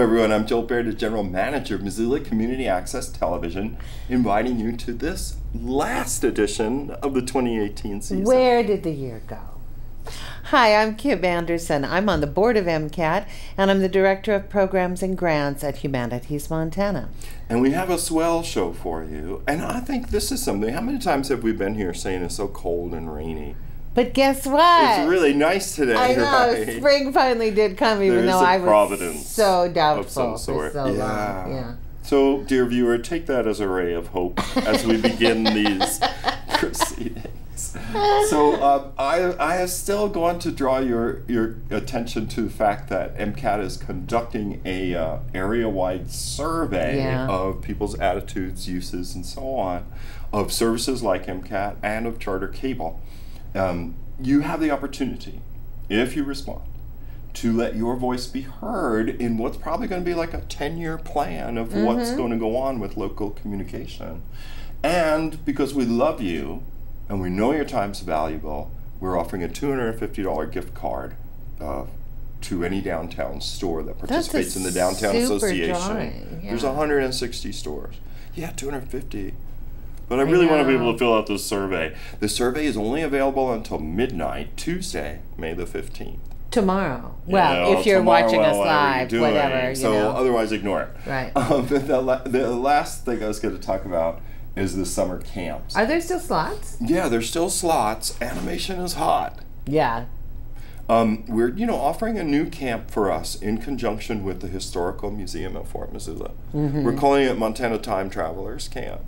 everyone, I'm Joel Baird, the General Manager of Missoula Community Access Television, inviting you to this last edition of the 2018 season. Where did the year go? Hi, I'm Kim Anderson. I'm on the board of MCAT, and I'm the Director of Programs and Grants at Humanities Montana. And we have a swell show for you, and I think this is something. How many times have we been here saying it's so cold and rainy? But guess what? It's really nice today. I know, right? Spring finally did come, even though I was so doubtful for so long. Yeah. So, dear viewer, take that as a ray of hope as we begin these proceedings. So, I have still going to draw your attention to the fact that MCAT is conducting a area-wide survey of people's attitudes, uses, and so on, of services like MCAT and of charter cable. You have the opportunity, if you respond, to let your voice be heard in what's probably going to be like a 10-year plan of what's going to go on with local communication. And because we love you and we know your time's valuable, we're offering a $250 gift card to any downtown store that participates in the Downtown Association. Yeah. There's 160 stores. Yeah, 250. But I really want to be able to fill out this survey. The survey is only available until midnight, Tuesday, May the 15th. Tomorrow. Well, if you're watching us live, whatever. So otherwise, ignore it. Right. The last thing I was going to talk about is the summer camps. Are there still slots? Yeah, there's still slots. Animation is hot. Yeah. We're offering a new camp for us in conjunction with the Historical Museum of Fort Missoula. We're calling it Montana Time Travelers Camp.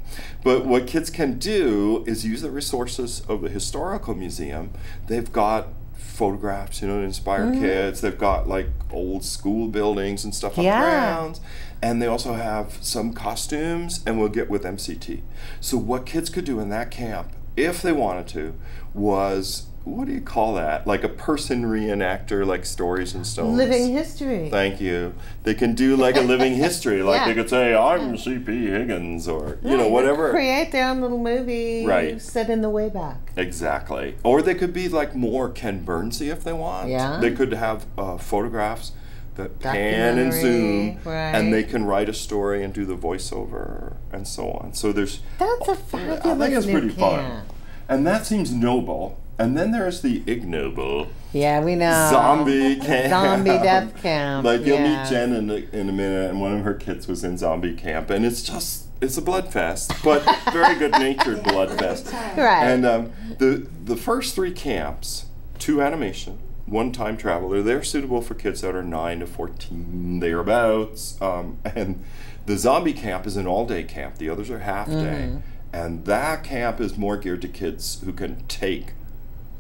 But what kids can do is use the resources of the Historical Museum. They've got photographs, to inspire kids. They've got like old school buildings and stuff on the grounds. And they also have some costumes, and we'll get with MCT. So what kids could do in that camp, if they wanted to, was, what do you call that? Like a person reenactor, like Stories and Stones. Living history. Thank you. They can do like a living history. Like they could say, I'm C.P. Higgins, or, whatever. Create their own little movie set in the way back. Exactly. Or they could be like more Ken Burnsy if they want. Yeah. They could have photographs that pan and zoom, and they can write a story and do the voiceover and so on. So there's... That's a fabulous I think it's pretty fun. And that seems noble. And then there's the ignoble. Yeah, we know. Zombie camp. Zombie death camp. Like you'll meet Jen in a minute, and one of her kids was in zombie camp, and it's a blood fest, but very good-natured blood fest. Right. And the first 3 camps, 2 animation, 1 time traveler, they're suitable for kids that are 9 to 14, thereabouts. And the zombie camp is an all-day camp. The others are half-day. And that camp is more geared to kids who can take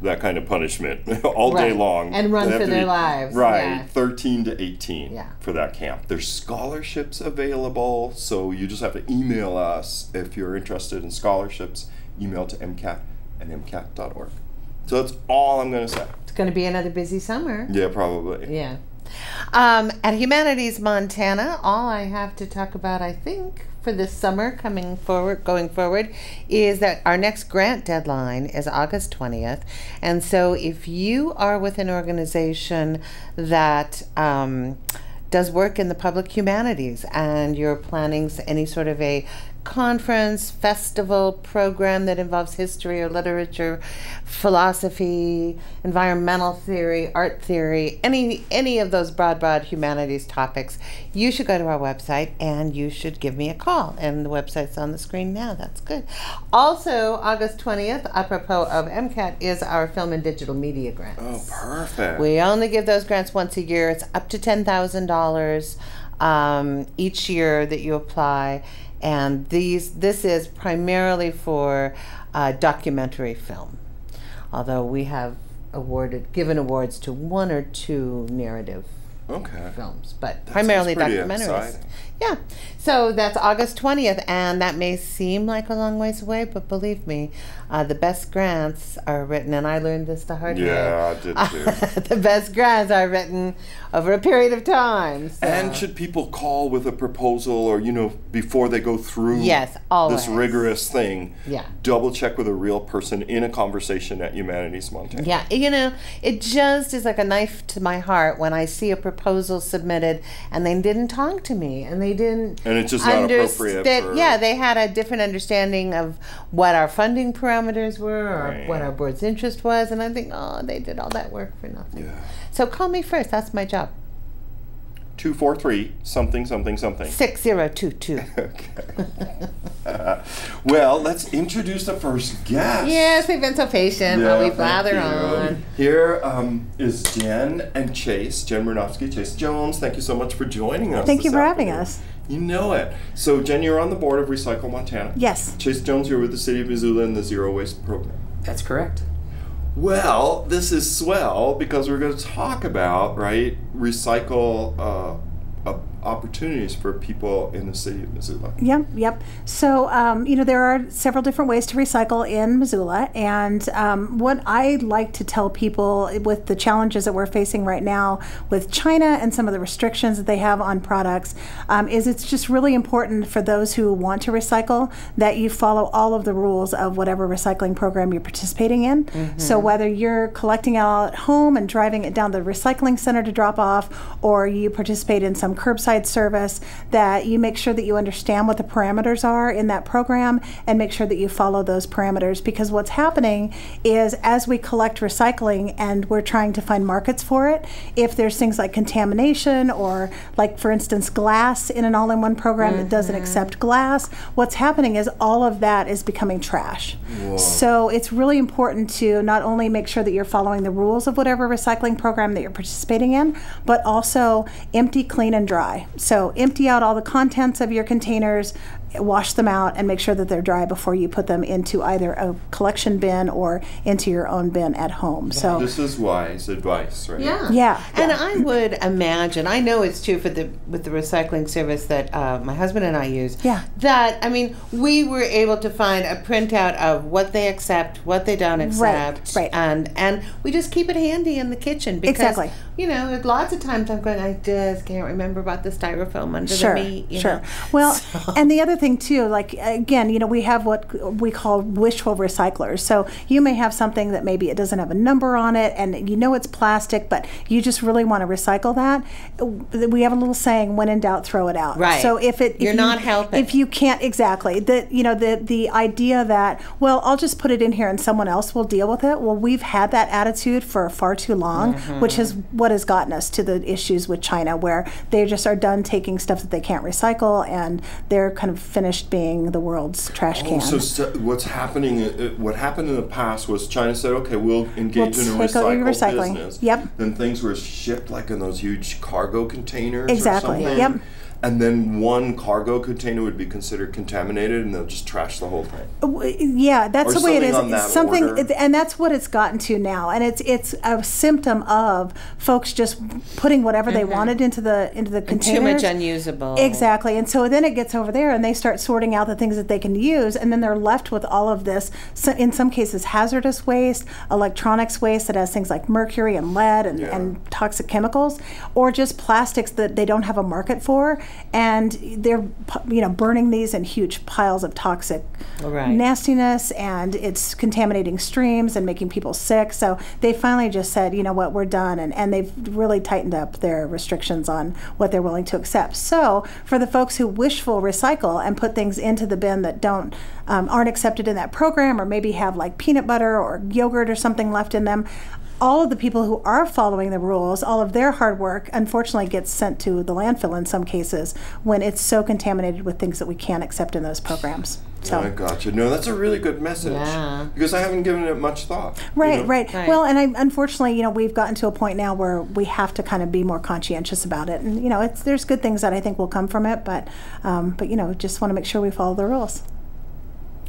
that kind of punishment all day long. And run for their lives. Right, 13 to 18 for that camp. There's scholarships available, so you just have to email us if you're interested in scholarships. Email to MCAT and MCAT.org. So that's all I'm going to say. It's going to be another busy summer. Yeah, probably. Yeah. At Humanities Montana, all I have to talk about, I think, for this summer going forward, is that our next grant deadline is August 20th. And so if you are with an organization that does work in the public humanities and you're planning any sort of a conference, festival, program that involves history or literature, philosophy, environmental theory, art theory, any of those broad humanities topics, you should go to our website and you should give me a call. And the website's on the screen now. That's good. Also, August 20th, apropos of MCAT, is our film and digital media grants. Oh, perfect. We only give those grants once a year. It's up to $10,000 each year that you apply. And this is primarily for documentary film, although we have given awards to 1 or 2 narrative films, but primarily documentaries. Exciting. Yeah, so that's August 20th, and that may seem like a long ways away, but believe me, the best grants are written, and I learned this the hard way. Yeah, I did too. The best grants are written over a period of time. So. And should people call with a proposal, or before they go through this rigorous thing, double check with a real person in a conversation at Humanities Montana. Yeah, it just is like a knife to my heart when I see a proposal proposals submitted, and they didn't talk to me, and they didn't. And it's just not appropriate. Yeah, they had a different understanding of what our funding parameters were, or what our board's interest was, and I think, oh, they did all that work for nothing. Yeah. So call me first. That's my job. 243 something something something 6022. Okay. Well, let's introduce the first guest. Yes, we've been so patient while we blather on. Here is Jen and Chase, Jen Bernosky, Chase Jones. Thank you so much for joining us. Thank you for having us. You know it. So, Jen, you're on the board of Recycle Montana. Yes. Chase Jones, you're with the City of Missoula and the Zero Waste Program. That's correct. Well, this is swell because we're going to talk about, recycle opportunities for people in the city of Missoula. Yep. So, there are several different ways to recycle in Missoula, and what I like to tell people with the challenges that we're facing right now with China and some of the restrictions that they have on products is it's just really important for those who want to recycle that you follow all of the rules of whatever recycling program you're participating in. Mm-hmm. So whether you're collecting it all at home and driving it down to the recycling center to drop off, or you participate in some curbside service, that you make sure that you understand what the parameters are in that program and make sure that you follow those parameters, because what's happening is as we collect recycling and we're trying to find markets for it, if there's things like contamination or like for instance glass in an all-in-one program that doesn't accept glass, what's happening is all of that is becoming trash. Whoa. So it's really important to not only make sure that you're following the rules of whatever recycling program that you're participating in, but also empty, clean, and dry. So empty out all the contents of your containers, wash them out, and make sure that they're dry before you put them into either a collection bin or into your own bin at home. So this is wise advice, right? Yeah. And I would imagine, I know it's true with the recycling service that my husband and I use. Yeah. That we were able to find a printout of what they accept, what they don't accept, right. And we just keep it handy in the kitchen because exactly. Lots of times I'm going, I just can't remember about the styrofoam under the meat. Sure. Well, and the other thing too, like again, we have what we call wishful recyclers. So you may have something that maybe it doesn't have a number on it, and it's plastic, but you just really want to recycle that. We have a little saying: "When in doubt, throw it out." Right. So if you're not helping, if you can't the idea that I'll just put it in here and someone else will deal with it. Well, we've had that attitude for far too long, which is what has gotten us to the issues with China, where they just are done taking stuff that they can't recycle, and they're kind of finished being the world's trash can. So what's happening? What happened in the past was China said, "Okay, we'll engage in a recycling business." Yep. Then things were shipped like in those huge cargo containers. Exactly. Or something. Yep. And then one cargo container would be considered contaminated, and they'll just trash the whole thing. Yeah, that's or the way it is. Order. And that's what it's gotten to now. And it's a symptom of folks just putting whatever they wanted into the containers. And too much unusable. Exactly. And so then it gets over there, and they start sorting out the things that they can use, and then they're left with all of this. So in some cases, hazardous waste, electronics waste that has things like mercury and lead and toxic chemicals, or just plastics that they don't have a market for. And they're burning these in huge piles of toxic nastiness, and it's contaminating streams and making people sick. So they finally just said, we're done, and they've really tightened up their restrictions on what they're willing to accept. So for the folks who wishful recycle and put things into the bin that aren't accepted in that program, or maybe have like peanut butter or yogurt or something left in them, all of the people who are following the rules, all of their hard work, unfortunately gets sent to the landfill in some cases when it's so contaminated with things that we can't accept in those programs. So. I gotcha. No, that's a really good message. Yeah. Because I haven't given it much thought. Right. Well, and unfortunately, we've gotten to a point now where we have to kind of be more conscientious about it. And, there's good things that I think will come from it, but just want to make sure we follow the rules.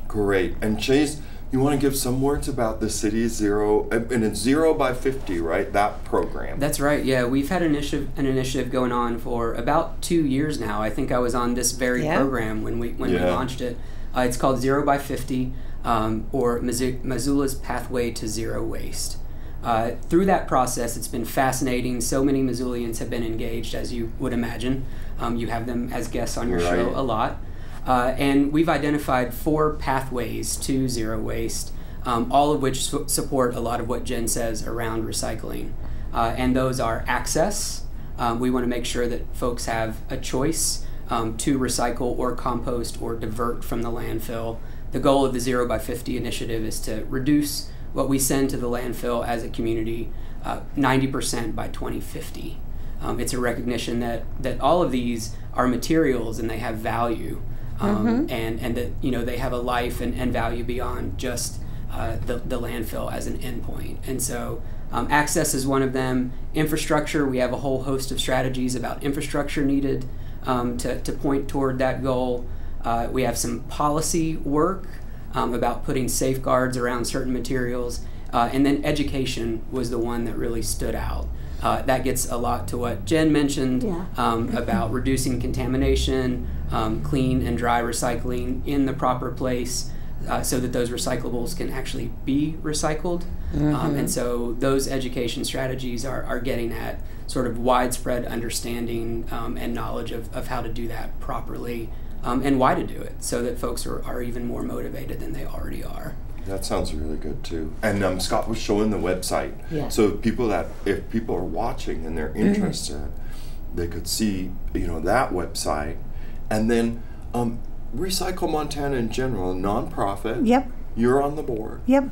Great. And Chase, you want to give some words about the City Zero, and it's 0 by 50, right? That program. That's right. Yeah, we've had an initiative going on for about 2 years now. I think I was on this very program when we launched it. It's called 0 by 50, or Missoula's Pathway to Zero Waste. Through that process, it's been fascinating. So many Missoulians have been engaged, as you would imagine. You have them as guests on your show a lot. And we've identified 4 pathways to zero waste, all of which support a lot of what Jen says around recycling. And those are access, we want to make sure that folks have a choice to recycle or compost or divert from the landfill. The goal of the 0 by 50 initiative is to reduce what we send to the landfill as a community 90% by 2050. It's a recognition that all of these are materials and they have value, and that, you know, they have a life and value beyond just the landfill as an endpoint. And so access is one of them. Infrastructure, we have a whole host of strategies about infrastructure needed to point toward that goal. We have some policy work about putting safeguards around certain materials. And then education was the one that really stood out. That gets a lot to what Jen mentioned about reducing contamination, clean and dry recycling in the proper place, so that those recyclables can actually be recycled. And so those education strategies are getting at sort of widespread understanding and knowledge of how to do that properly, and why to do it, so that folks are even more motivated than they already are. That sounds really good too. And Scott was showing the website. Yeah. So if people are watching and they're interested, they could see, you know, that website. And then Recycle Montana in general, a nonprofit. Yep. You're on the board. Yep.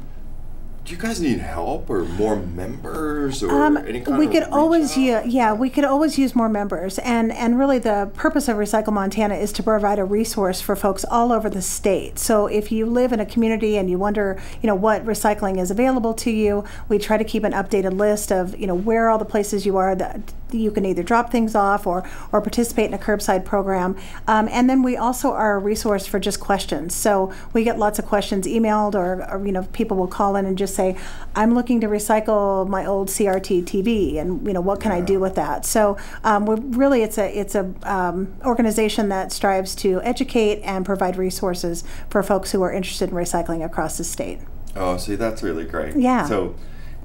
Do you guys need help or more members or any kind we of could always we could always use more members, and really the purpose of Recycle Montana is to provide a resource for folks all over the state. So if you live in a community and you wonder, you know, what recycling is available to you, we try to keep an updated list of, you know, where all the places you are that you can either drop things off or participate in a curbside program. And then we also are a resource for just questions. So we get lots of questions emailed, or you know, people will call in and just say, I'm looking to recycle my old CRT TV, and you know, what can I do with that? So we're really, it's a organization that strives to educate and provide resources for folks who are interested in recycling across the state. Oh, see, that's really great. Yeah. So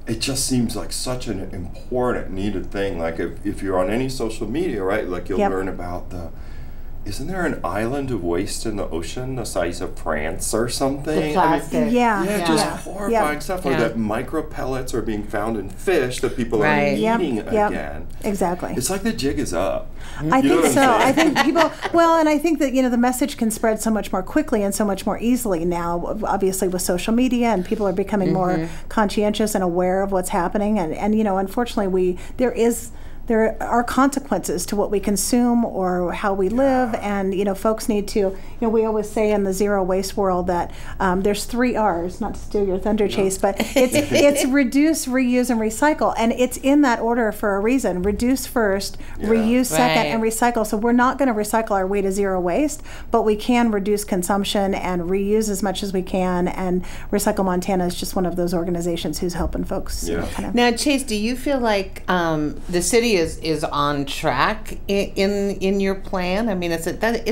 it just seems like such an important, needed thing. Like if you're on any social media, right, like you'll learn about isn't there an island of waste in the ocean the size of France or something? The plastic. Just horrifying stuff. Or that micro pellets are being found in fish that people are eating again. Exactly. It's like the jig is up. I think so. I think people, and I think that, you know, the message can spread so much more quickly and so much more easily now, obviously with social media, and people are becoming more conscientious and aware of what's happening. And you know, unfortunately, there are consequences to what we consume or how we live, and you know, folks need to, you know, we always say in the zero waste world that there's 3 R's, not to steal your thunder, Chase, but it's reduce, reuse, and recycle, and it's in that order for a reason. Reduce first, reuse second, and recycle. So we're not going to recycle our way to zero waste, but we can reduce consumption and reuse as much as we can, and Recycle Montana is just one of those organizations who's helping folks. You know, kind of. Now, Chase, do you feel like the city is on track in your plan? I mean, it's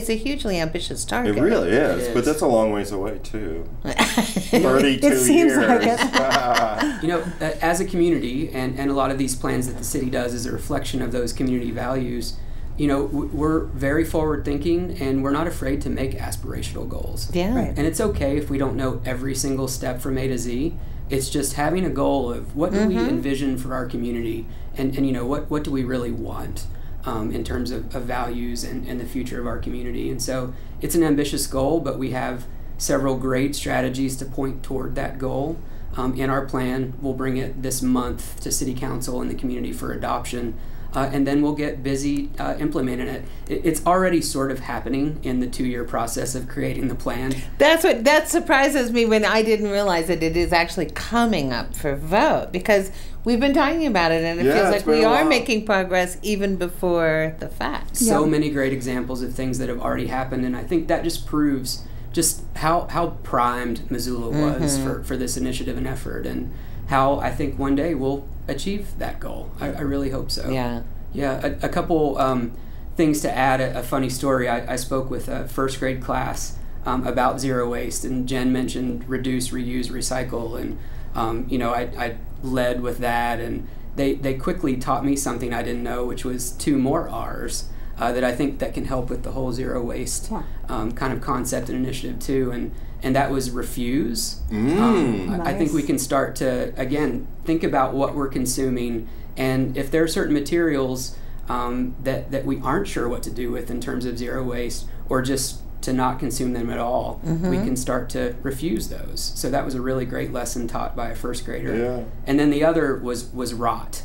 a hugely ambitious target. It really is, but that's a long ways away too. 32 it seems years. Like it. You know, as a community, and a lot of these plans that the city does is a reflection of those community values. You know, we're very forward thinking, and we're not afraid to make aspirational goals. Yeah. Right. And it's okay if we don't know every single step from A to Z. It's just having a goal of what do we envision for our community, and you know, what do we really want in terms of values and the future of our community. And so it's an ambitious goal, but we have several great strategies to point toward that goal. In our plan, we'll bring it this month to City Council and the community for adoption. And then we'll get busy implementing it. It's already sort of happening in the 2-year process of creating the plan. That surprises me when I didn't realize that it is actually coming up for vote, because we've been talking about it, and it feels like we are making progress even before the fact. So many great examples of things that have already happened, and I think that just proves just how primed Missoula was for this initiative and effort, and how I think one day we'll achieve that goal. I really hope so. Yeah. A couple things to add. A funny story. I spoke with a first grade class about zero waste, and Jen mentioned reduce, reuse, recycle, and you know, I led with that, and they quickly taught me something I didn't know, which was 2 more R's that I think that can help with the whole zero waste kind of concept and initiative too. And that was refuse. Nice. I think we can start to, again, think about what we're consuming, and if there are certain materials that we aren't sure what to do with in terms of zero waste, or just to not consume them at all, we can start to refuse those. So that was a really great lesson taught by a first grader. Yeah. And then the other was rot.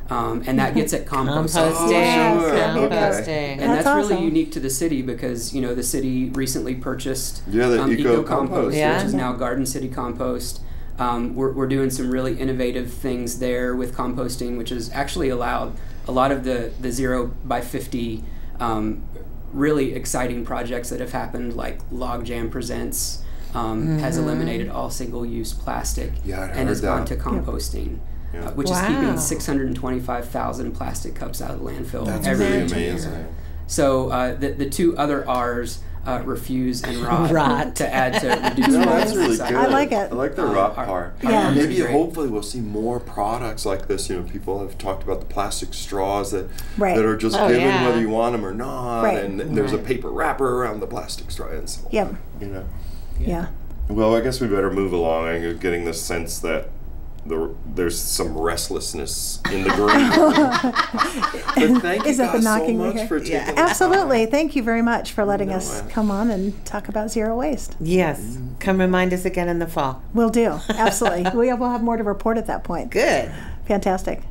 And that gets at composting. Composting. And that's awesome. really unique to the city because, you know, the city recently purchased the Eco Compost, Yeah. which is now Garden City Compost. We're doing some really innovative things there with composting, which has actually allowed a lot of the 0 by 50 really exciting projects that have happened, like Logjam Presents, has eliminated all single-use plastic and has gone to composting. Which is keeping 625,000 plastic cups out of the landfill every year. So the two other R's, refuse and rot, to add to reduce. That's really good. I like it. I like the rot part. Yeah. Maybe hopefully we'll see more products like this. You know, people have talked about the plastic straws that are just given whether you want them or not, and there's a paper wrapper around the plastic straw and so on. You know. Yeah. Well, I guess we better move along. I'm getting the sense that there's some restlessness in the ground. But thank you guys so much for taking the Absolutely. Thank you very much for letting us come on and talk about zero waste. Yes. Come remind us again in the fall. Will do. Absolutely. We'll have more to report at that point. Good. Fantastic.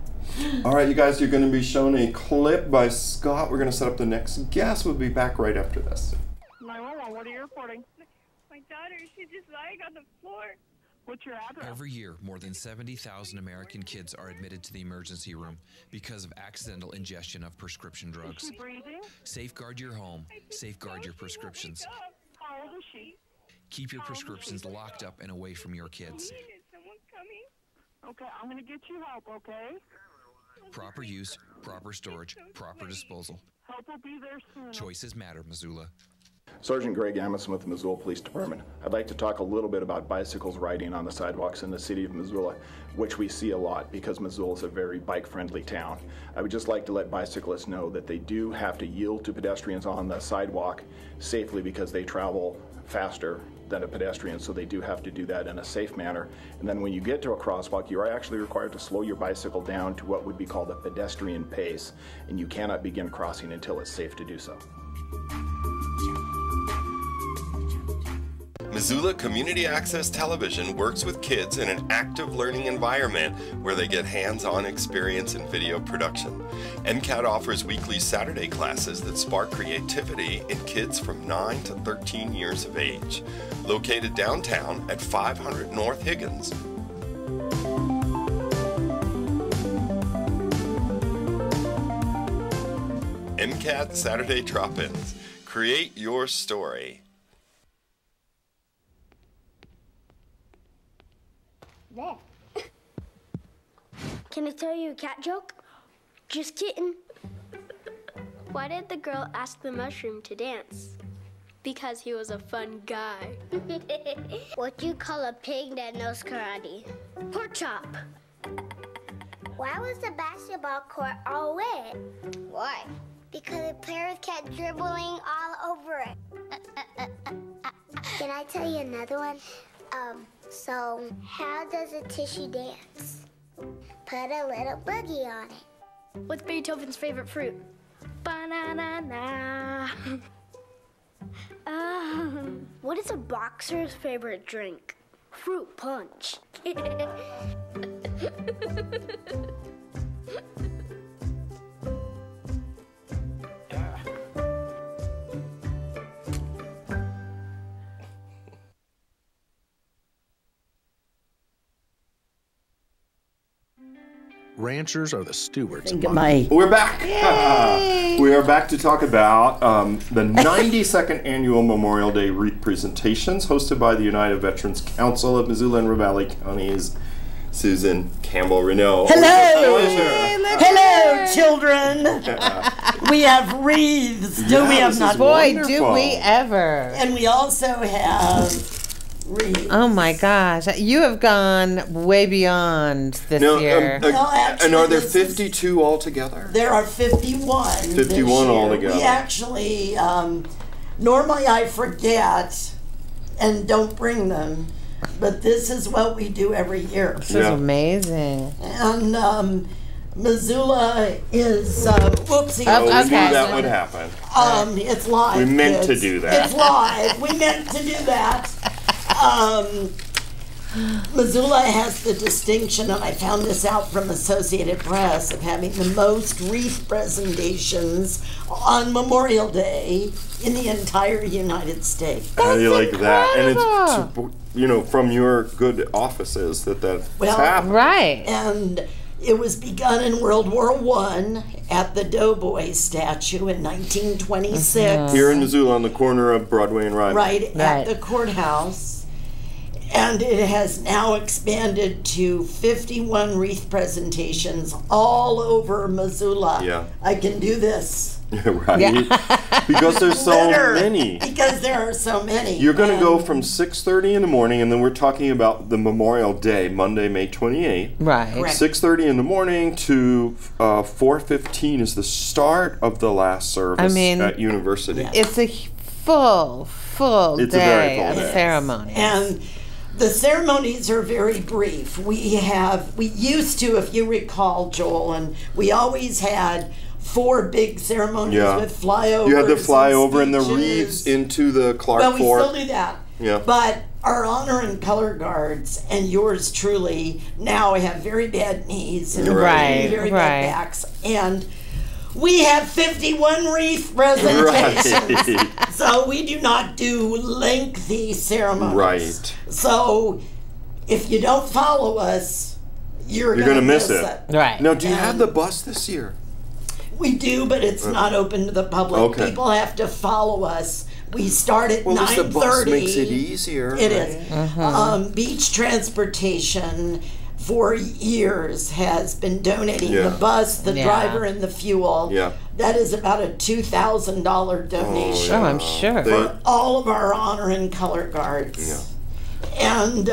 All right, you guys, you're going to be shown a clip by Scott. We're going to set up the next guest. We'll be back right after this. 911, what are you reporting? My daughter, she's just lying on the floor. What's your address? Every year, more than 70,000 American kids are admitted to the emergency room because of accidental ingestion of prescription drugs. Is she breathing? Safeguard your home. Safeguard your prescriptions. How old is she? Keep your prescriptions locked up and away from your kids. Is someone coming? Okay, I'm going to get you help, okay? Proper use, proper storage, proper disposal. Help will be there soon. Choices matter, Missoula. Sergeant Greg Amison with the Missoula Police Department. I'd like to talk a little bit about bicycles riding on the sidewalks in the city of Missoula, which we see a lot because Missoula is a very bike-friendly town. I would just like to let bicyclists know that they do have to yield to pedestrians on the sidewalk safely because they travel faster than a pedestrian, so they do have to do that in a safe manner. And then when you get to a crosswalk, you are actually required to slow your bicycle down to what would be called a pedestrian pace, and you cannot begin crossing until it's safe to do so. Missoula Community Access Television works with kids in an active learning environment where they get hands-on experience in video production. MCAT offers weekly Saturday classes that spark creativity in kids from 9 to 13 years of age. Located downtown at 500 North Higgins. MCAT Saturday Drop-Ins. Create your story. There. Can I tell you a cat joke? Just kidding. Why did the girl ask the mushroom to dance? Because he was a fun guy. What do you call a pig that knows karate? Pork chop. Why was the basketball court all wet? Why? Because the players kept dribbling all over it. Can I tell you another one? So how does a tissue dance? Put a little boogie on it. What's Beethoven's favorite fruit? Banana. What is a boxer's favorite drink? Fruit punch. Ranchers are the stewards. We're back. We are back to talk about the 92nd Annual Memorial Day Wreath Presentations hosted by the United Veterans Council of Missoula and Ravalli Counties. Susan Campbell Reneau. Hello! Hello, children! We have wreaths. Do we have not? Boy, do we ever. And we also have wreaths. Oh my gosh. You have gone way beyond this year. Actually, and are there 52 altogether? There are 51. 51 altogether. We actually, normally I forget and don't bring them. But this is what we do every year. This is amazing. And Missoula is, whoopsie. Oh, we knew Okay. that would happen. It's live. We meant to kids. do that. It's live. We meant to do that. Missoula has the distinction, and I found this out from Associated Press, of having the most wreath presentations on Memorial Day in the entire United States. How do you like that? And incredible. it's, from your good offices that's Well, happened. Right. And it was begun in World War I at the Doughboy statue in 1926. Here in Missoula on the corner of Broadway and Rye. Right at the courthouse. And it has now expanded to 51 wreath presentations all over Missoula. Yeah. I can do this. Right? Because there's so many. Because there are so many. You're going to go from 6:30 in the morning, and then we're talking about the Memorial Day, Monday, May 28th. Right. 6:30 in the morning to 4:15 is the start of the last service at University. It's a full It's a very day full of day. ceremony. And the ceremonies are very brief. We used to, if you recall, Joel, and we always had 4 big ceremonies with flyovers. You had the flyover and the speeches. wreaths into the Clark Well, we Fort. still do that. Yeah. But our honor and color guards and yours truly now have very bad knees and very bad backs. And we have 51 wreath presentations. Right. So we do not do lengthy ceremonies. Right. So if you don't follow us, you're going to miss it. Right. Now, do you have the bus this year? We do, but it's not open to the public. Okay. People have to follow us. We start at 9:30. Well, at least the bus makes it easier. It is. Beach Transportation for years has been donating the bus, the driver, and the fuel. Yeah. That is about a $2,000 donation. Oh, I'm sure. For all of our honor and color guards. Yeah. And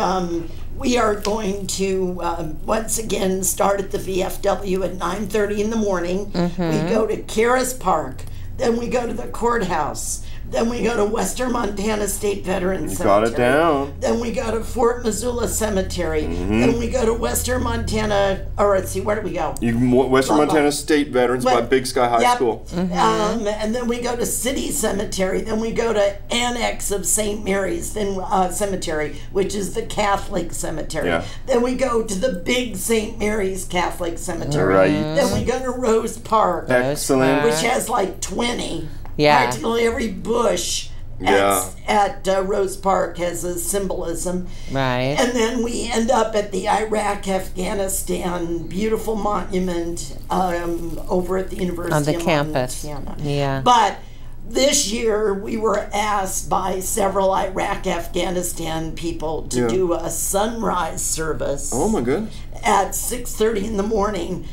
we are going to once again start at the VFW at 9:30 in the morning. We go to Karis Park, then we go to the courthouse, then we go to Western Montana State Veterans Cemetery. Got it down. Then we go to Fort Missoula Cemetery. Then we go to Western Montana, or let's see, where do we go? Western Montana State Veterans by Big Sky High School. And then we go to City Cemetery. Then we go to Annex of St. Mary's Cemetery, which is the Catholic cemetery. Yeah. Then we go to the Big St. Mary's Catholic Cemetery. Right. Then we go to Rose Park, Excellent. which has like 20. Yeah. Practically every bush at Rose Park has a symbolism. Right. And then we end up at the Iraq-Afghanistan beautiful monument over at the University On the of campus. Montana. Yeah. But this year we were asked by several Iraq-Afghanistan people to do a sunrise service. Oh my goodness. At 6:30 in the morning.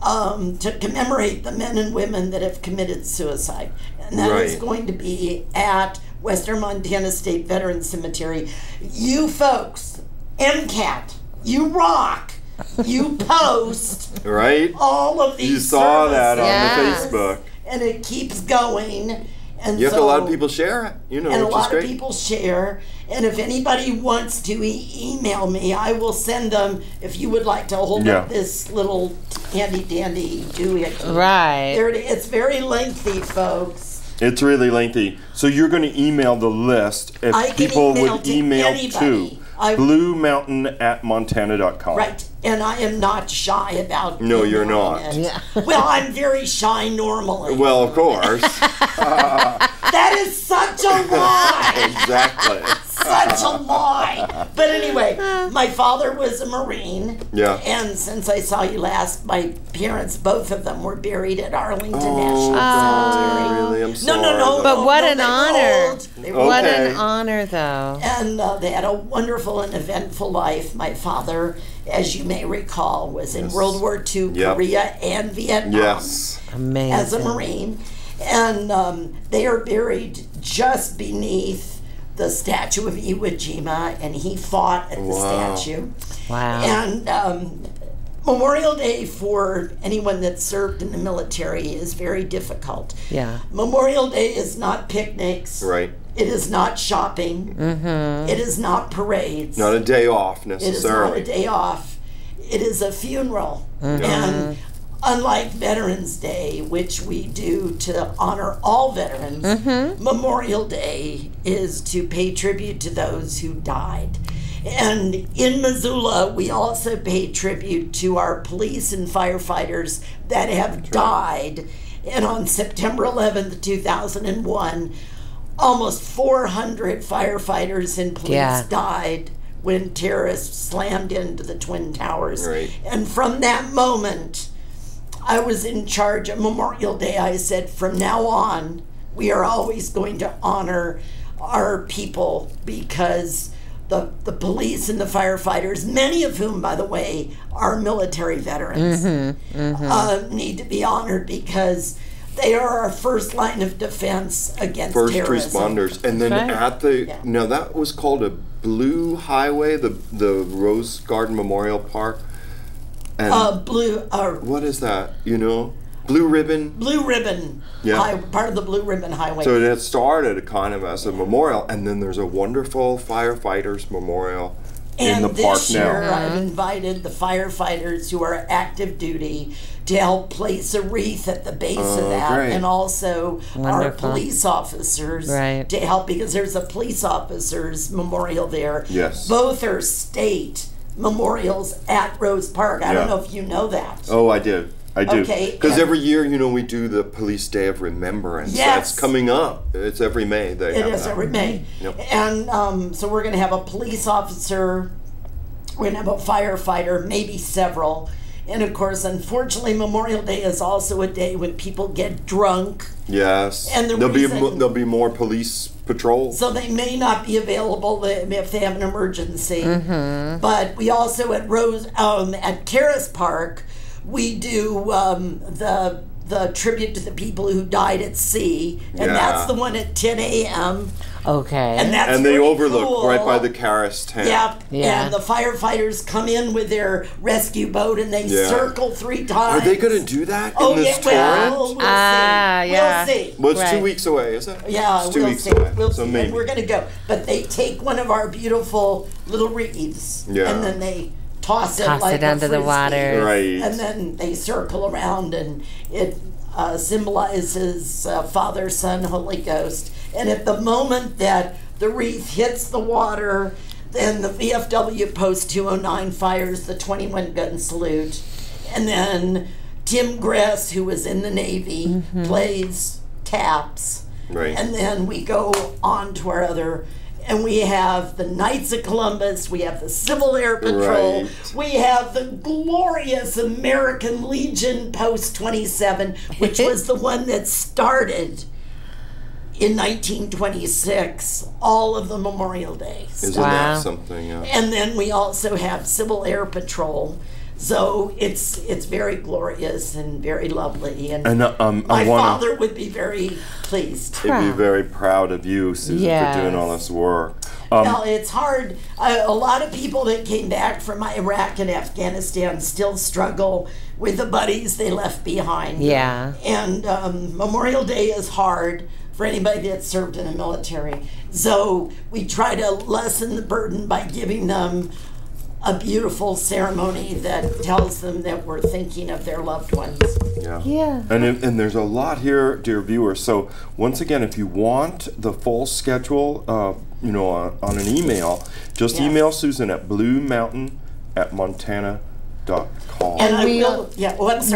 To commemorate the men and women that have committed suicide. And that is going to be at Western Montana State Veterans Cemetery. You folks, MCAT, you rock. You post all of these You saw that on services, the Facebook. And it keeps going. And you have a lot of people share it, and a lot of people share. And if anybody wants to email me, I will send them. If you would like to hold up this little handy dandy doohickey. Right. There it is. It's very lengthy, folks. It's really lengthy. So you're going to email the list if people would email to bluemountain@montana.com. Right. And I am not shy about No, you're not. Yeah. Well, I'm very shy normally. Well, of course. That is such a lie. Exactly. Such a lie. But anyway, my father was a Marine. Yeah. And since I saw you last, my parents, both of them, were buried at Arlington National Cemetery. Really? I'm sorry. No. But what an they were honor. old. They were What Okay. an honor, though. And they had a wonderful and eventful life. My father, as you may recall, was in World War II, Korea, and Vietnam. Yes. Amazing. As a Marine. And they are buried just beneath the statue of Iwo Jima, and he fought at the statue. Wow. And Memorial Day for anyone that served in the military is very difficult. Yeah. Memorial Day is not picnics. Right. It is not shopping. It is not parades. Not a day off It is not necessarily. a day off. It is a funeral. And unlike Veterans Day, which we do to honor all veterans, Memorial Day is to pay tribute to those who died. And in Missoula, we also pay tribute to our police and firefighters that have died. And on September 11th, 2001, almost 400 firefighters and police died when terrorists slammed into the Twin Towers. And from that moment, I was in charge of Memorial Day. I said, from now on, we are always going to honor our people, because the police and the firefighters, many of whom, by the way, are military veterans, need to be honored, because they are our first line of defense against terrorism. First responders. And then at the, now that was called a Blue Highway, the Rose Garden Memorial Park. And what is that, you know? Blue Ribbon? Blue Ribbon. Yeah. Part of the Blue Ribbon Highway. So it had started kind of as a memorial, and then there's a wonderful firefighters memorial in the park now. And this year I've invited the firefighters who are active duty to help place a wreath at the base of that, and also our police officers to help, because there's a police officers memorial there. Yes. Both are state memorials at Rose Park. I don't know if you know that. Oh, I did. I do. Okay. Because every year, you know, we do the Police Day of Remembrance. Yes. That's coming up. It's every May. It is every May. Yep. And so we're going to have a police officer, we're going to have a firefighter, maybe several. And of course, unfortunately, Memorial Day is also a day when people get drunk. Yes. And there'll be more police patrols. So they may not be available if they have an emergency. But we also at Caras Park, we do the tribute to the people who died at sea, and that's the one at 10 a.m. Okay. And they overlook right by the Caras tent. Yep. Yeah. And the firefighters come in with their rescue boat, and they circle 3 times. Are they going to do that in this torrent? Well, we'll see. We'll see. Well, it's 2 weeks away, is it? Yeah, it's 2 weeks away. We'll so see. maybe. And we're going to go. But they take one of our beautiful little wreaths, and then they toss it like under the water. Right. And then they circle around, and it symbolizes Father, Son, Holy Ghost. And at the moment that the wreath hits the water, then the VFW Post 209 fires the 21-gun salute. And then Tim Gress, who was in the Navy, plays taps. Right. And then we go on to our other, and we have the Knights of Columbus, we have the Civil Air Patrol, we have the glorious American Legion Post 27, which was the one that started in 1926, all of the Memorial Days. Isn't that something? And then we also have Civil Air Patrol. So it's very glorious and very lovely, and my father would be very pleased. He'd be very proud of you, Susan, for doing all this work. Now, it's hard. A lot of people that came back from Iraq and Afghanistan still struggle with the buddies they left behind. Yeah. And Memorial Day is hard for anybody that served in the military. So we try to lessen the burden by giving them a beautiful ceremony that tells them that we're thinking of their loved ones. Yeah. And there's a lot here, dear viewers. So once again, if you want the full schedule, you know, on an email, just email Susan at bluemountain@montana.com. And we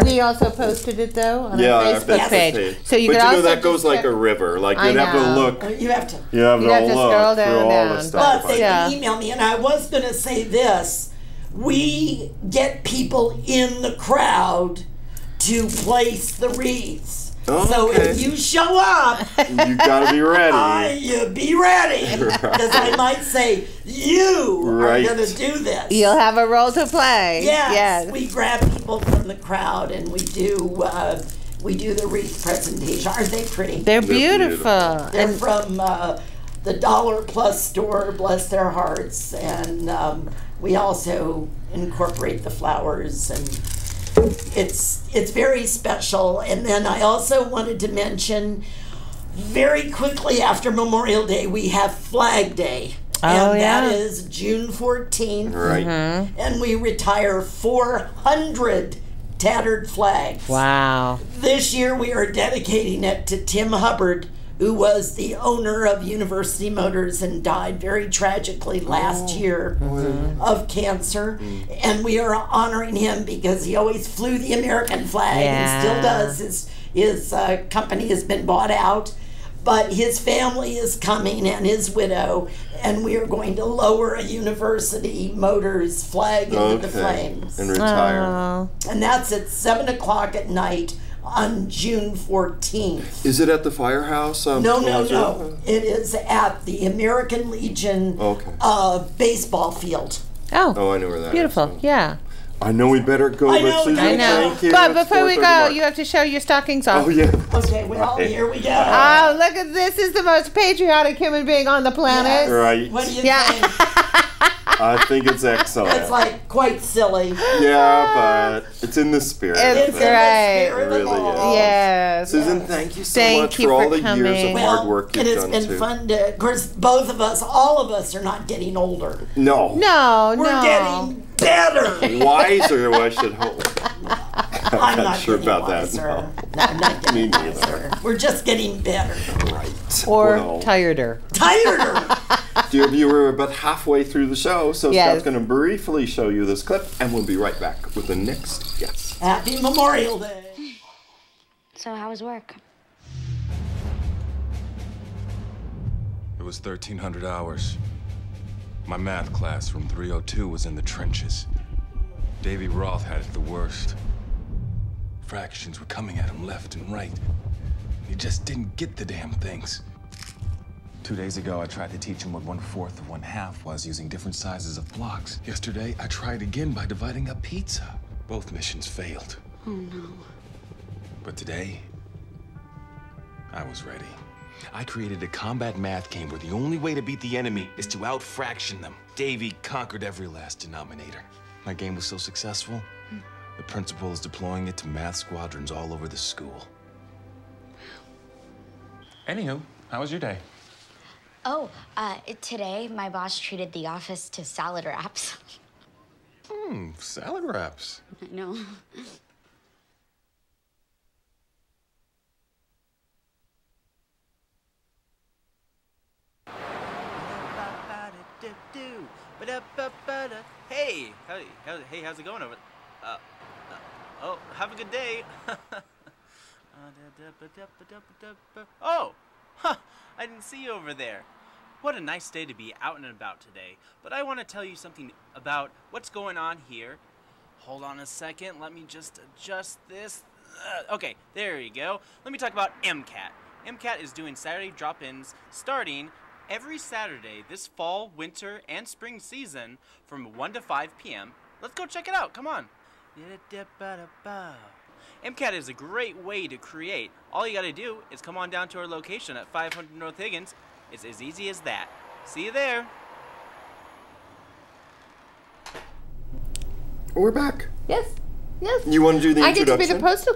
we also posted it though on our our Facebook page. So you but could you know also that goes like a river. Like you'd have to look. You have to. You have to scroll look down, through all the stuff. But they can email me, and I was going to say this: we get people in the crowd to place the wreaths. So if you show up, you gotta be ready. You be ready, because I might say you are going to do this. You'll have a role to play. Yes. We grab people from the crowd, and we do the wreath presentation. Aren't they pretty? They're beautiful. They're from the Dollar Plus store. Bless their hearts, and we also incorporate the flowers, and it's very special. And then I also wanted to mention, very quickly after Memorial Day, we have Flag Day. And that is June 14th. Right. And we retire 400 tattered flags. Wow. This year we are dedicating it to Tim Hubbard, who was the owner of University Motors and died very tragically last year of cancer. And we are honoring him because he always flew the American flag and still does. His company has been bought out, but his family is coming and his widow, and we are going to lower a University Motors flag into the flames. And retire. And that's at 7 o'clock at night on June 14th. Is it at the firehouse? No. It is at the American Legion baseball field. Oh, I know where that is. Beautiful, yeah. I know we better go, but Susan, I know. thank you. But before we go, you have to show your stockings off. Oh, yeah. Okay, well, here we go. Oh, look at this. Is the most patriotic human being on the planet. Yes. Right. What do you think? I think it's excellent. It's like quite silly. Yeah, but it's in the spirit. It's great. It really is. Yes. Susan, thank you so much for all the years of hard work you've done, too. It's been fun to, of course, both of us, all of us are not getting older. No. We're getting better. Wiser, I should hope. I'm not sure about wiser. that. No, I'm not getting Me neither. We're just getting better. Right. Or tireder. Dear viewer, we're about halfway through the show, so Scott's going to briefly show you this clip, and we'll be right back with the next guest. Happy Memorial Day. So how was work? It was 1,300 hours. My math class from 302 was in the trenches. Davy Roth had it the worst. Fractions were coming at him left and right. He just didn't get the damn things. 2 days ago, I tried to teach him what 1/4 of 1/2 was using different sizes of blocks. Yesterday, I tried again by dividing up pizza. Both missions failed. Oh, no. But today, I was ready. I created a combat math game where the only way to beat the enemy is to out-fraction them. Davy conquered every last denominator. My game was so successful, the principal is deploying it to math squadrons all over the school. Anywho, how was your day? Oh, today my boss treated the office to salad wraps. Salad wraps. I know. Hey, how's it going over? Oh, have a good day. Oh, I didn't see you over there. What a nice day to be out and about today. But I want to tell you something about what's going on here. Hold on a second. Let me just adjust this. Okay, there you go. Let me talk about MCAT. MCAT is doing Saturday drop-ins starting every Saturday this fall, winter, and spring season from 1 to 5 p.m. Let's go check it out. Come on. MCAT is a great way to create. All you got to do is come on down to our location at 500 North Higgins. It's as easy as that. See you there. We're back. Yes. You want to do the introduction? I get to be the poster?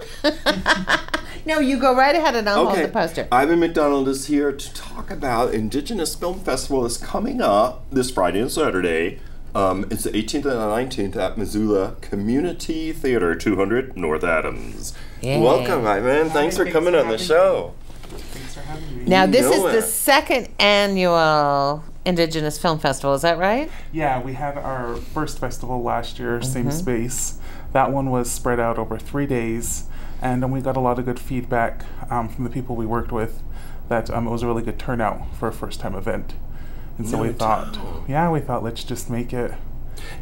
No, you go right ahead and I'll hold the poster. Ivan MacDonald is here to talk about Indigenous Film Festival that's coming up this Friday and Saturday. It's the 18th and 19th at Missoula Community Theater, 200 North Adams. Yay. Welcome, Ivan. Thanks for coming on the show. Thanks for having me. Now, this is the second annual Indigenous Film Festival, is that right? Yeah, we had our first festival last year, same space. That one was spread out over 3 days, and we got a lot of good feedback from the people we worked with that it was a really good turnout for a first-time event. And so we thought, let's just make it.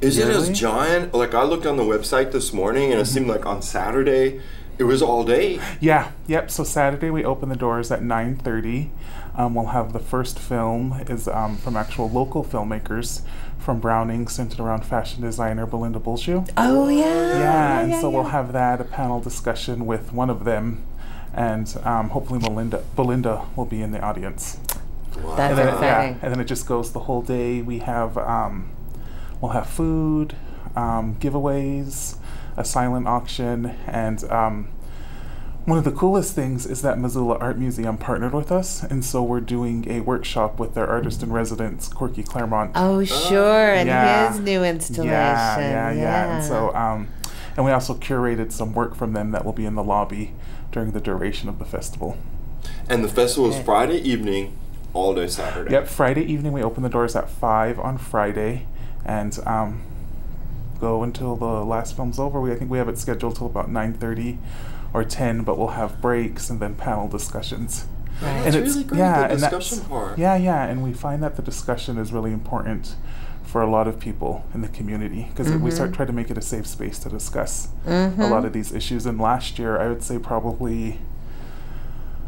Is it as giant? Like, I looked on the website this morning, and it seemed like on Saturday, it was all day. Yeah, yep. So Saturday we open the doors at 9:30. We'll have the first film is from actual local filmmakers from Browning, centered around fashion designer Belinda Bulshu. Oh, yeah. Yeah, and so we'll have that, a panel discussion with one of them, and hopefully Belinda will be in the audience. Wow. That's exciting. Yeah, and then it just goes the whole day. We have, we'll have food, giveaways, a silent auction, and one of the coolest things is that Missoula Art Museum partnered with us, and so we're doing a workshop with their artist-in-residence, Corky Claremont. Oh, sure, and his new installation. Yeah. And so And we also curated some work from them that will be in the lobby during the duration of the festival. And the festival is Friday evening, all day Saturday. Yep, Friday evening. We open the doors at 5 on Friday, and go until the last film's over. I think we have it scheduled till about 9:30 or 10, but we'll have breaks and then panel discussions. Right. And that's really great, the discussion part. Yeah, and we find that the discussion is really important for a lot of people in the community, because we try to make it a safe space to discuss a lot of these issues. And last year, I would say probably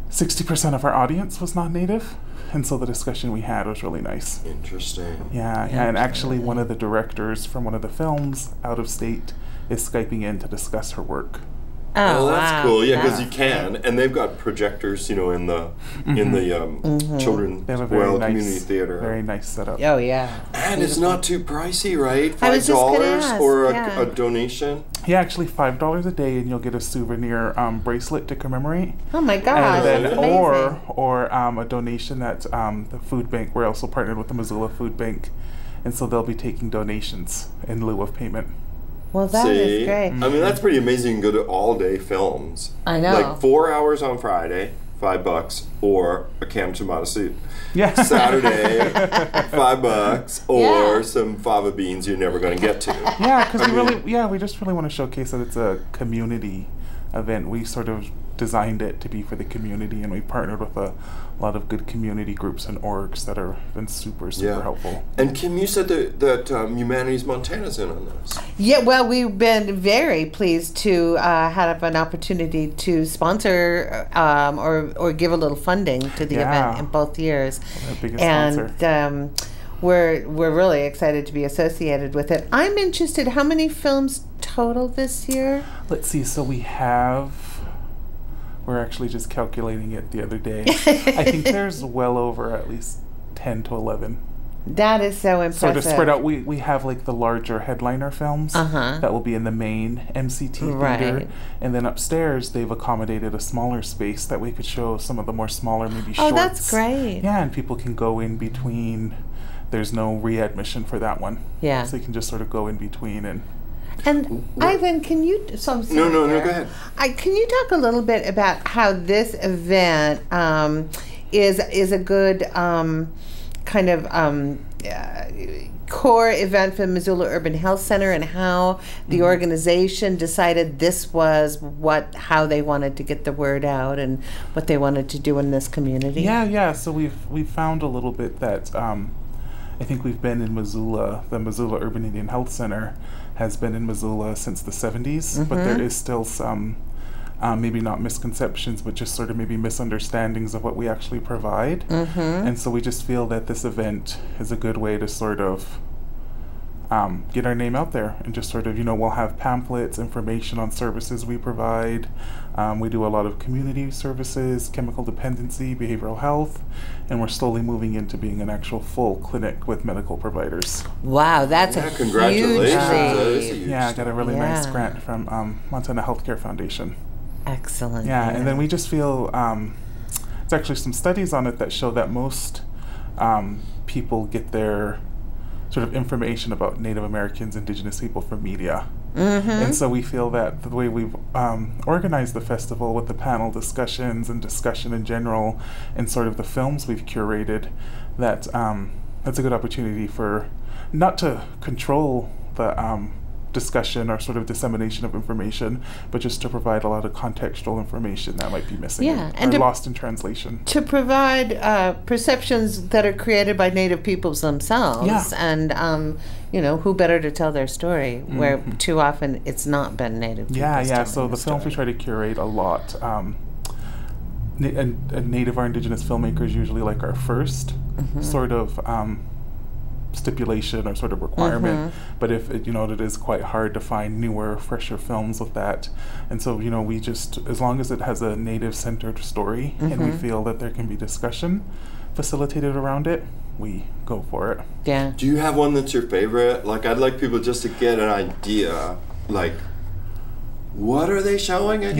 60% of our audience was non-native, and so the discussion we had was really nice. Interesting. Yeah, and actually one of the directors from one of the films out of state is Skyping in to discuss her work. Oh, that's cool. Yeah, because you can, and they've got projectors, you know, in the children's community theater. Very nice setup. Oh yeah, and it's not too pricey, right? $5 or a donation. Yeah, actually $5 a day, and you'll get a souvenir bracelet to commemorate. Oh my gosh, and then, that's amazing. or a donation that the food bank. We're also partnered with the Missoula Food Bank, and so they'll be taking donations in lieu of payment. Well, that is great. I mean, that's pretty amazing. You can go to all-day films. I know. Like 4 hours on Friday, $5, or a cam tomato soup. Yeah. Saturday, $5, or some fava beans you're never going to get to. Yeah, because we just really want to showcase that it's a community event. We sort of designed it to be for the community, and we partnered with a lot of good community groups and orgs that have been super helpful. And Kim, you said that Humanities Montana's in on this. Yeah, well, we've been very pleased to have an opportunity to sponsor or give a little funding to the event in both years. Our biggest sponsor. We're really excited to be associated with it. I'm interested, how many films total this year? Let's see, so we're actually just calculating it the other day. I think there's well over at least 10 to 11. That is so impressive. Sort of spread out. We have like the larger headliner films that will be in the main MCT theater. And then upstairs, they've accommodated a smaller space that we could show some of the more smaller, maybe shorts. Oh, that's great. Yeah, and people can go in between. There's no readmission for that one. Yeah. So you can just sort of go in between and... And Ivan, can you? So I'm sorry. No, go ahead. Can you talk a little bit about how this event is a good kind of core event for the Missoula Urban Health Center, and how the organization decided this was how they wanted to get the word out and what they wanted to do in this community? Yeah. So we've found a little bit that I think we've been in Missoula. The Missoula Urban Indian Health Center has been in Missoula since the 70s, but there is still some, maybe not misconceptions, but just sort of maybe misunderstandings of what we actually provide. And so we just feel that this event is a good way to sort of get our name out there, and just sort of, we'll have pamphlets, information on services we provide. We do a lot of community services, chemical dependency, behavioral health, and we're slowly moving into being an actual full clinic with medical providers. Wow, that's congratulations. Huge I got a really nice grant from Montana Healthcare Foundation. Excellent. Yeah, and then we just feel, there's actually some studies on it that show that most people get their sort of information about Native Americans, Indigenous people from media. And so we feel that the way we've organized the festival with the panel discussions and discussion in general, and sort of the films we've curated, that that's a good opportunity for not to control the discussion or sort of dissemination of information, but just to provide a lot of contextual information that might be missing or lost in translation. To provide perceptions that are created by Native peoples themselves, and who better to tell their story, where too often it's not been Native peoples. So the films we try to curate a lot. Native or Indigenous filmmakers usually like our first sort of stipulation or sort of requirement, but if it is quite hard to find newer, fresher films with that, and so we just, as long as it has a Native-centered story and we feel that there can be discussion facilitated around it, we go for it. Yeah. Do you have one that's your favorite? Like, I'd like people just to get an idea, like, what are they showing again?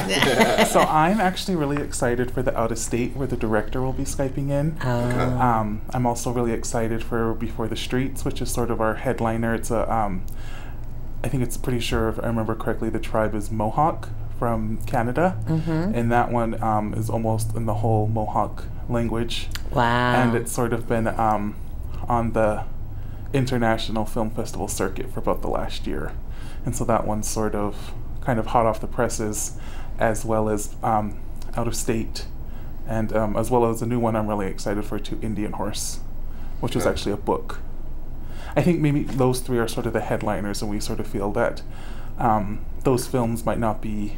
Yeah. So I'm actually really excited for the Out of State, where the director will be Skyping in. I'm also really excited for Before the Streets, which is sort of our headliner. It's a I think it's pretty sure, if I remember correctly, the tribe is Mohawk from Canada. And that one is almost in the whole Mohawk language. Wow. And it's sort of been on the International Film Festival circuit for about the last year. And so that one's sort of kind of hot off the presses, as well as out of state, and as well as a new one I'm really excited for too, Indian Horse, which was actually a book. I think maybe those three are sort of the headliners, and we sort of feel that those films might not be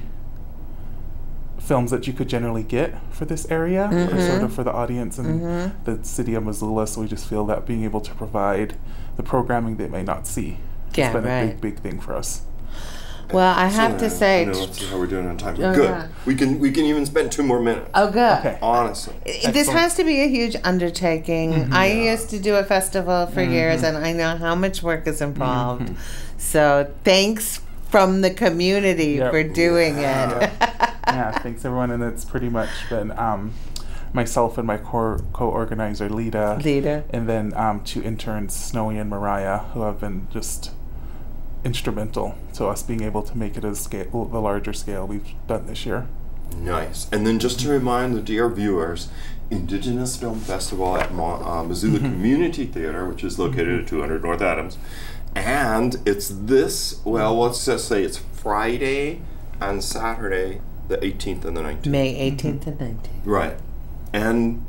films that you could generally get for this area, or sort of for the audience in the city of Missoula, so we just feel that being able to provide the programming they may not see has been a big thing for us. Well, I have to say, let's see how we're doing on time. Good. We can even spend 2 more minutes. Oh, good. Okay. Honestly, this has to be a huge undertaking. I used to do a festival for years, and I know how much work is involved. So thanks from the community for doing it. Yeah, thanks everyone, and it's pretty much been myself and my co-organizer Lita, and then 2 interns, Snowy and Mariah, who have been just instrumental to us being able to make it as the larger scale we've done this year. Nice. And then just to remind the dear viewers, Indigenous Film Festival at Missoula Community Theater, which is located at 200 North Adams, and it's this, well, let's just say it's Friday and Saturday, the 18th and the 19th. May 18th and 19th. Right. And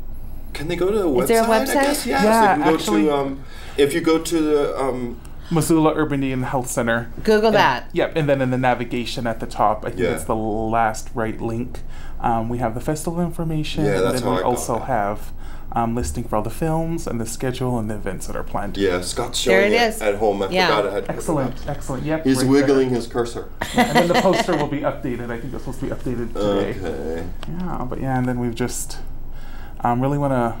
can they go to the website? Is there a website? I guess? Yes. Yeah, they can actually, go to, if you go to the Missoula Urban Indian Health Center. Google that. Yep, and then in the navigation at the top, I think it's the last right link. We have the festival information, and then we also have listing for all the films and the schedule and the events that are planned. Yeah, Scott's showing it at home. I forgot I had to Excellent. Yep. He's wiggling his cursor. And then the poster will be updated. I think it's supposed to be updated today. Okay. Yeah, but and then we've just really want to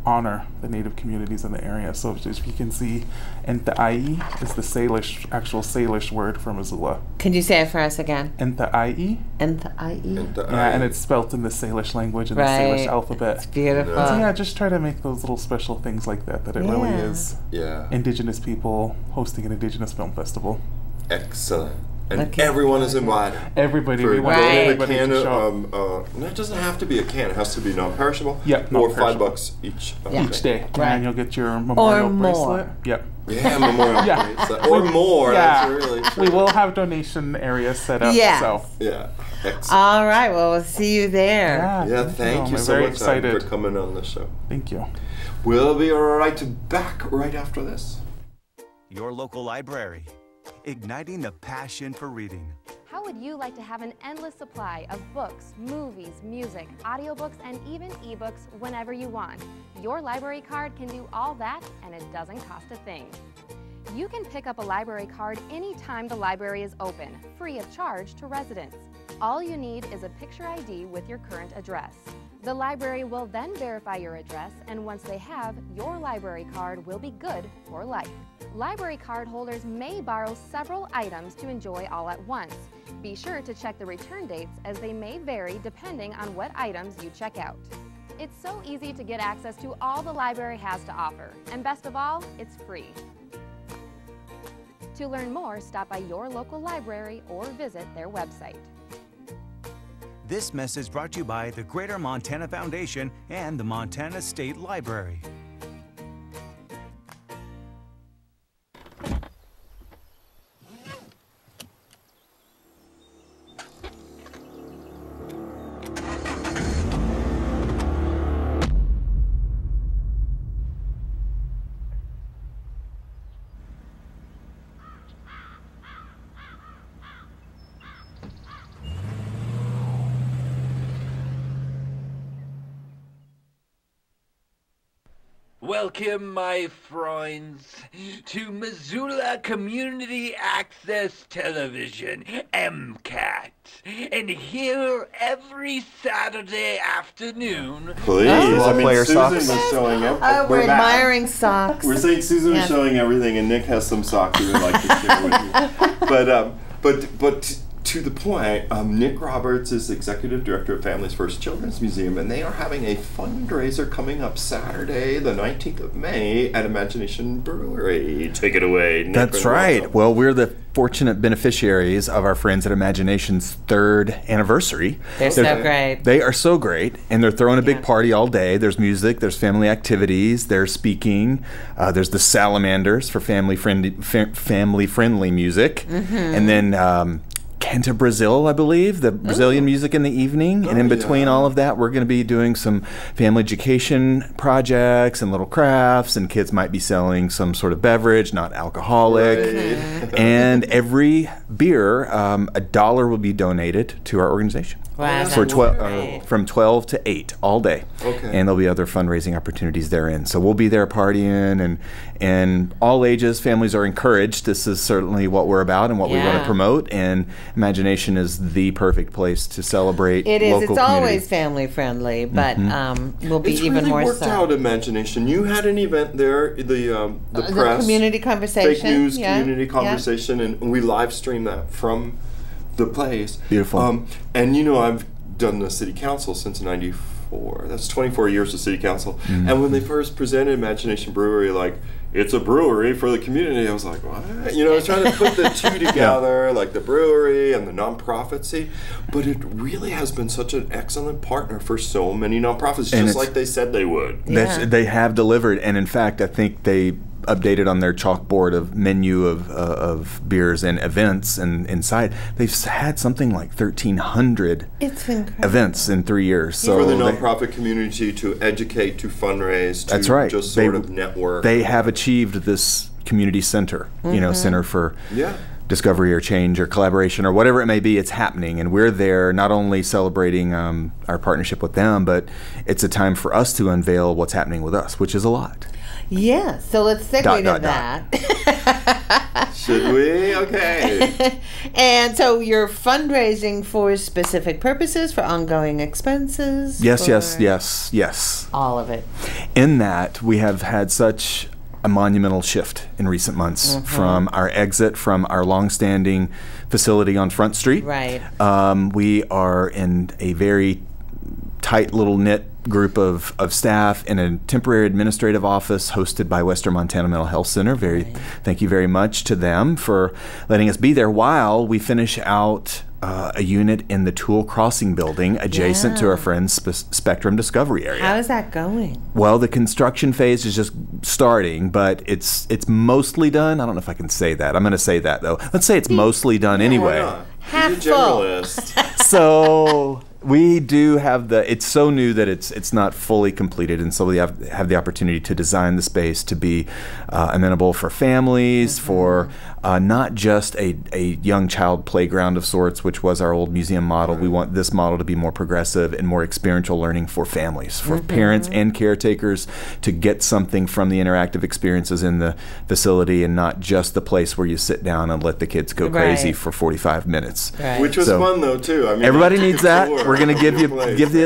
honor the Native communities in the area. So if you can see, Enta'ai is the Salish, actual Salish word for Missoula. Can you say it for us again? Enta'ai. Enta'ai. Yeah, and it's spelt in the Salish language and the Salish alphabet. It's beautiful. So just try to make those little special things like that it really is Indigenous people hosting an Indigenous Film Festival. Excellent. And everyone is invited. Everybody. We want everybody to show. No, it doesn't have to be a can. It has to be non-perishable. Yep, or $5 each. Each day. Right. And you'll get your memorial bracelet. Yep. Yeah, memorial bracelet. Or more. Yeah. That's really true. We will have donation areas set up. Yeah. So. Yeah. Excellent. All right. Well, we'll see you there. Yeah, thank you so much for coming on the show. Thank you. We'll be back right after this. Your local library. Igniting the passion for reading. How would you like to have an endless supply of books, movies, music, audiobooks, and even ebooks whenever you want? Your library card can do all that, and it doesn't cost a thing. You can pick up a library card anytime the library is open, free of charge to residents. All you need is a picture ID with your current address. The library will then verify your address, and once they have, your library card will be good for life. Library card holders may borrow several items to enjoy all at once. Be sure to check the return dates, as they may vary depending on what items you check out. It's so easy to get access to all the library has to offer, and best of all, it's free. To learn more, stop by your local library or visit their website. This message brought to you by the Greater Montana Foundation and the Montana State Library. Welcome, my friends, to Missoula Community Access Television, MCAT. And here every Saturday afternoon... Please, I mean, Susan was showing up. We're admiring socks. We're saying Susan was showing everything, and Nick has some socks he would like to share with you. But to the point, Nick Roberts is executive director of Families First Children's Museum, and they are having a fundraiser coming up Saturday, the 19th of May, at Imagination Brewery. Take it away, Nick. That's right. Well, we're the fortunate beneficiaries of our friends at Imagination's 3rd anniversary. They're so great. They are so great, and they're throwing a big party all day. There's music, there's family activities, there's speaking, there's the salamanders for family-friendly music, and then Canta Brazil, I believe, the Brazilian music in the evening. And in between all of that, we're going to be doing some family education projects and little crafts, and kids might be selling some sort of beverage, not alcoholic. And every beer, $1 will be donated to our organization. Wow, for from 12 to 8 all day. Okay. And there'll be other fundraising opportunities therein. So we'll be there partying, and all ages, families are encouraged. This is certainly what we're about and what we want to promote. And Imagination is the perfect place to celebrate It is. local It's community. always family friendly, but we'll be even more worked so. out, Imagination. You had an event there, the press. The community conversation. Fake news community conversation, and we live streamed that from the place. Beautiful. And you know, I've done the city council since '94. That's 24 years of city council. And when they first presented Imagination Brewery, like, it's a brewery for the community, I was like, what? You know, I was trying to put the two together, like the brewery and the nonprofits. But it really has been such an excellent partner for so many nonprofits, just like they said they would. They have delivered, and in fact, I think they updated on their chalkboard of menu of beers and events, and inside they've had something like 1,300 events in 3 years. So for the nonprofit community to educate, to fundraise, to that's right. just sort of network. They have achieved this community center, you know, center for discovery or change or collaboration or whatever it may be. It's happening, and we're there not only celebrating our partnership with them, but it's a time for us to unveil what's happening with us, which is a lot. Yeah, so let's segue to that. Should we? Okay. And so you're fundraising for specific purposes, for ongoing expenses? Yes. All of it. In that, we have had such a monumental shift in recent months from our exit from our longstanding facility on Front Street. Right. We are in a very tight little knit group of staff in a temporary administrative office hosted by Western Montana Mental Health Center. Thank you very much to them for letting us be there while we finish out a unit in the Tool Crossing building adjacent to our friend's Spectrum Discovery area. How is that going? Well, the construction phase is just starting, but it's mostly done. I don't know if I can say that. I'm going to say that, though. Let's say it's mostly done anyway. Half full. So we do have it's so new that it's not fully completed, and so we have the opportunity to design the space to be amenable for families, for not just a young child playground of sorts, which was our old museum model. We want this model to be more progressive and more experiential learning for families, for parents and caretakers, to get something from the interactive experiences in the facility, and not just the place where you sit down and let the kids go crazy for 45 minutes. Which was fun, though, too. I mean, everybody needs that. We're going to give you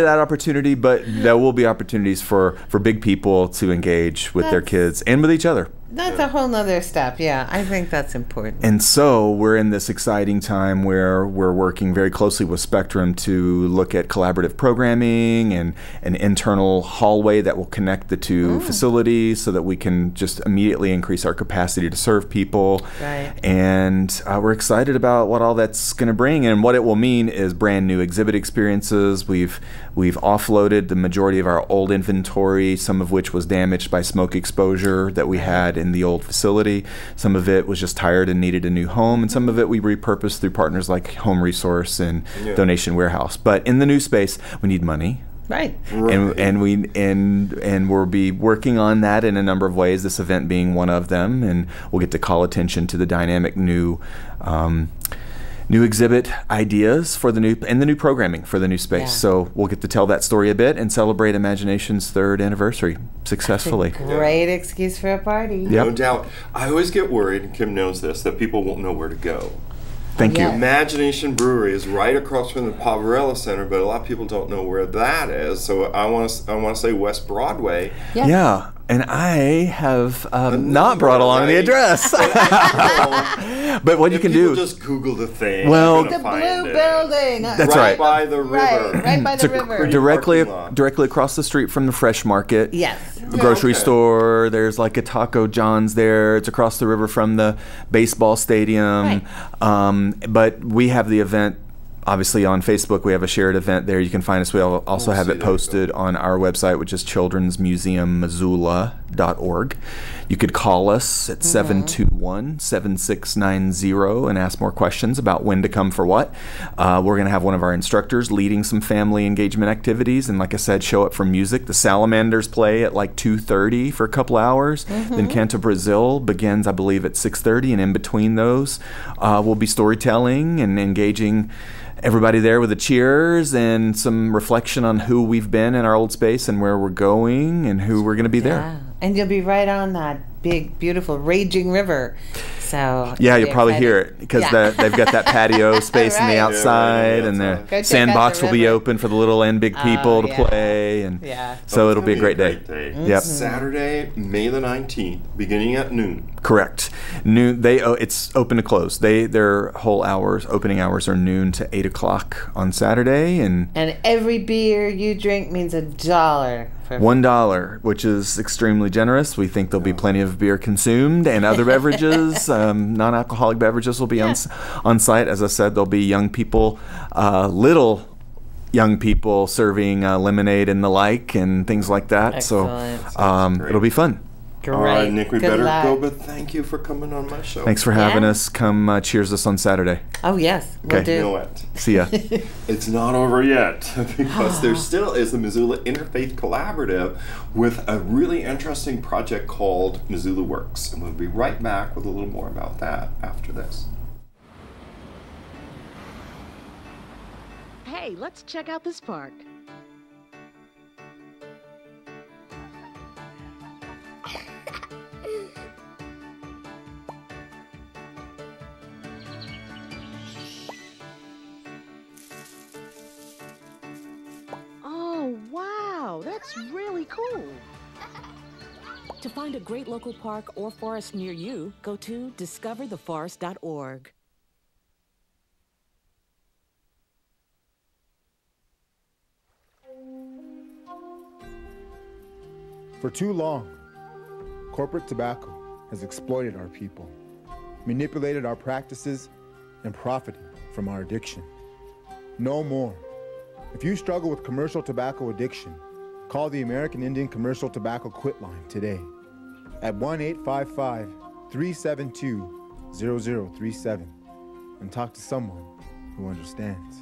that opportunity, but there will be opportunities for big people to engage with their kids and with each other. That's a whole nother step. Yeah, I think that's important. And so we're in this exciting time where we're working very closely with Spectrum to look at collaborative programming and an internal hallway that will connect the two facilities so that we can just immediately increase our capacity to serve people. Right. And we're excited about what all that's going to bring, and what it will mean is brand new exhibit experiences. We've offloaded the majority of our old inventory, some of which was damaged by smoke exposure that we had in the old facility. Some of it was just tired and needed a new home, and some of it we repurposed through partners like Home Resource and Donation Warehouse. But in the new space, we need money. Right. And we'll be working on that in a number of ways, this event being one of them, and we'll get to call attention to the dynamic new exhibit ideas for the new programming for the new space. Yeah. So we'll get to tell that story a bit and celebrate Imagination's 3rd anniversary successfully. That's a great excuse for a party. No doubt. I always get worried, and Kim knows this, that people won't know where to go. Thank you. Imagination Brewery is right across from the Pavalone Center, but a lot of people don't know where that is. So I want to say West Broadway. Yeah. And I have not brought along the address. But what you can do, just Google the thing. Well, the blue building. That's right. By the river. Right by the river. Directly across the street from the Fresh Market. Yes. The grocery store. There's like a Taco John's there. It's across the river from the baseball stadium. Right. But we have the event. Obviously on Facebook, we have a shared event there. You can find us. We also have it posted on our website, which is childrensmuseummissoula.org. You could call us at 721-7690 and ask more questions about when to come for what. We're going to have one of our instructors leading some family engagement activities. And like I said, show up for music. The Salamanders play at like 2:30 for a couple hours. Then Canto Brazil begins, I believe, at 6:30. And in between those, we'll be storytelling and engaging everybody there with the cheers and some reflection on who we've been in our old space and where we're going and who we're going to be there. And you'll be right on that big, beautiful, raging river. So yeah, you'll probably hear it because they've got that patio space on the outside, and the sandbox will be open for the little and big people to play, and so it'll be a great day. Yep. Saturday, May the 19th, beginning at noon. Correct. Noon. It's open to close. Their whole opening hours are noon to 8 o'clock on Saturday, and every beer you drink means $1. $1, which is extremely generous. We think there'll be plenty of beer consumed and other beverages. Non-alcoholic beverages will be on site. As I said, there'll be young people, little young people serving lemonade and the like and things like that. Excellent. So it'll be fun. Great. All right, Nick, we better luck. go, but thank you for coming on my show. Thanks for having us. Come cheers us on Saturday. Oh, yes. We'll do. You know what? See ya. It's not over yet because there still is the Missoula Interfaith Collaborative with a really interesting project called Missoula Works. And we'll be right back with a little more about that after this. Hey, let's check out this park. Oh, wow, that's really cool. To find a great local park or forest near you, go to discovertheforest.org. For too long, corporate tobacco has exploited our people, manipulated our practices, and profited from our addiction. No more. If you struggle with commercial tobacco addiction, call the American Indian Commercial Tobacco Quit Line today at 1-855-372-0037 and talk to someone who understands.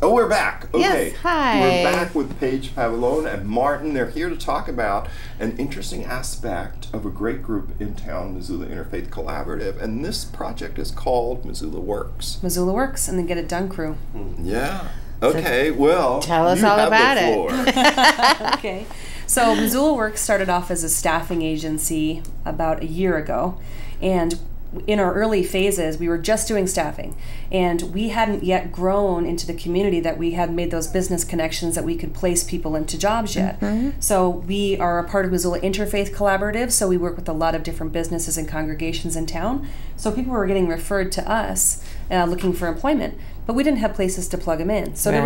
We're back. Okay. Yes, hi. We're back with Paige, Pavalone, and Martin. They're here to talk about an interesting aspect of a great group in town, Missoula Interfaith Collaborative, and this project is called Missoula Works. Missoula Works and the Get It Done crew. Yeah. Okay, well, tell us all about it. Okay. So Missoula Works started off as a staffing agency about a year ago, and in our early phases, we were just doing staffing, and we hadn't yet grown into the community that we had made those business connections that we could place people into jobs yet. So we are a part of Missoula Interfaith Collaborative, so we work with a lot of different businesses and congregations in town. So people were getting referred to us looking for employment, but we didn't have places to plug them in. So there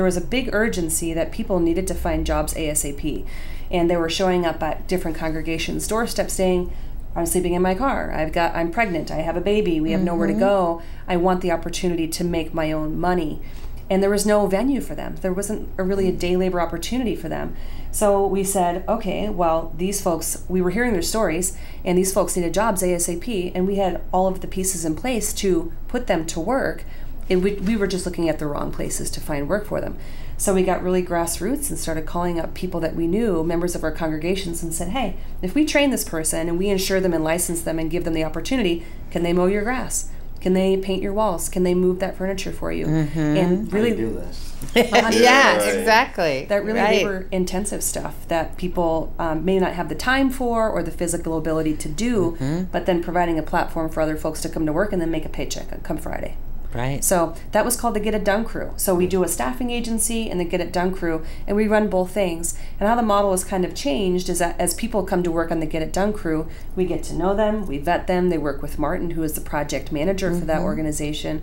was a big urgency that people needed to find jobs ASAP, and they were showing up at different congregations' doorsteps saying, I'm sleeping in my car, I'm pregnant, I have a baby, we have nowhere to go, I want the opportunity to make my own money. And there was no venue for them. There wasn't really a day labor opportunity for them. So we said, okay, well, these folks, we were hearing their stories, and these folks needed jobs ASAP, and we had all of the pieces in place to put them to work. We were just looking at the wrong places to find work for them. So we got really grassroots and started calling up people that we knew, members of our congregations, and said, hey, if we train this person and we insure them and license them and give them the opportunity, can they mow your grass? Can they paint your walls? Can they move that furniture for you? And really do this. Yeah, exactly. That really labor intensive stuff that people may not have the time for or the physical ability to do, but then providing a platform for other folks to come to work and then make a paycheck come Friday. Right. So that was called the Get It Done crew. So we do a staffing agency and the Get It Done crew, and we run both things. And how the model has kind of changed is that as people come to work on the Get It Done crew, we get to know them, we vet them. They work with Martin, who is the project manager for that organization.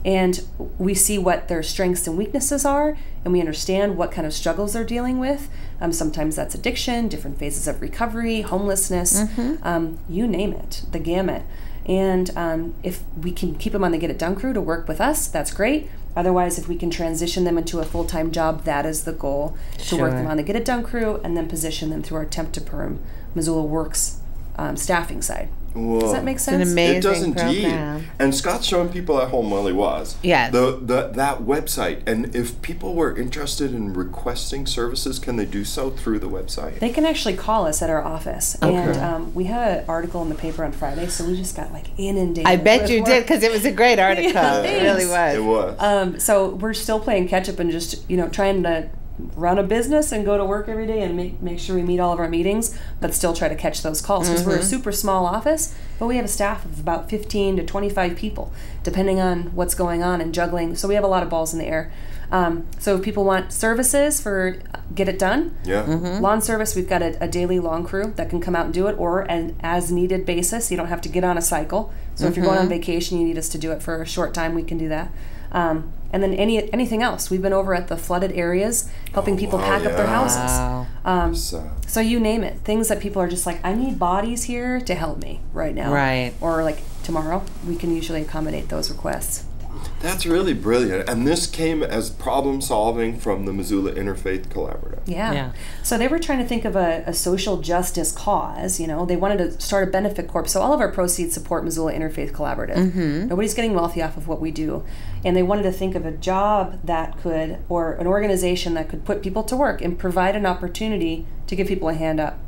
And we see what their strengths and weaknesses are, and we understand what kind of struggles they're dealing with. Sometimes that's addiction, different phases of recovery, homelessness, you name it, the gamut. And if we can keep them on the Get It Done crew to work with us, that's great. Otherwise, if we can transition them into a full-time job, that is the goal, to work them on the Get It Done crew and then position them through our temp to perm Missoula Works staffing side. Whoa. Does that make sense? It's an amazing It does indeed. program. And Scott's showing people at home while he was. Yes. That website. And if people were interested in requesting services, can they do so through the website? They can actually call us at our office. Okay. And we had an article in the paper on Friday, so we just got like inundated. I bet with you work. did, because it was a great article. Yeah, It really was. It was. So we're still playing catch up and just, trying to run a business and go to work every day and make sure we meet all of our meetings, but still try to catch those calls, because we're a super small office, but we have a staff of about 15 to 25 people, depending on what's going on and juggling. So we have a lot of balls in the air. So if people want services for Get It Done, lawn service, we've got a daily lawn crew that can come out and do it, or an as needed basis. You don't have to get on a cycle. So if you're going on vacation, you need us to do it for a short time, we can do that. And then anything else. We've been over at the flooded areas, helping people pack up their houses. So you name it. Things that people are just like, I need bodies here to help me right now. Right. Or like tomorrow, we can usually accommodate those requests. That's really brilliant. And this came as problem solving from the Missoula Interfaith Collaborative. Yeah. So they were trying to think of a social justice cause. They wanted to start a benefit corp. So all of our proceeds support Missoula Interfaith Collaborative. Nobody's getting wealthy off of what we do. And they wanted to think of a job that could, or an organization that could put people to work and provide an opportunity to give people a hand up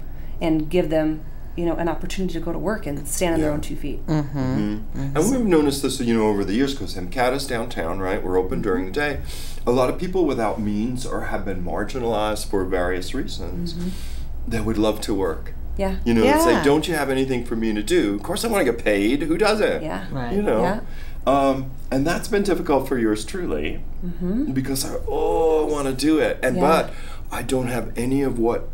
and give them an opportunity to go to work and stand on their own 2 feet. And we've noticed this, over the years, because MCAT is downtown, right? We're open during the day. A lot of people without means or have been marginalized for various reasons, they would love to work. Yeah. It's like, don't you have anything for me to do? Of course I want to get paid. Who doesn't? Yeah. Right. And that's been difficult for yours truly, because I want to do it. But I don't have any of what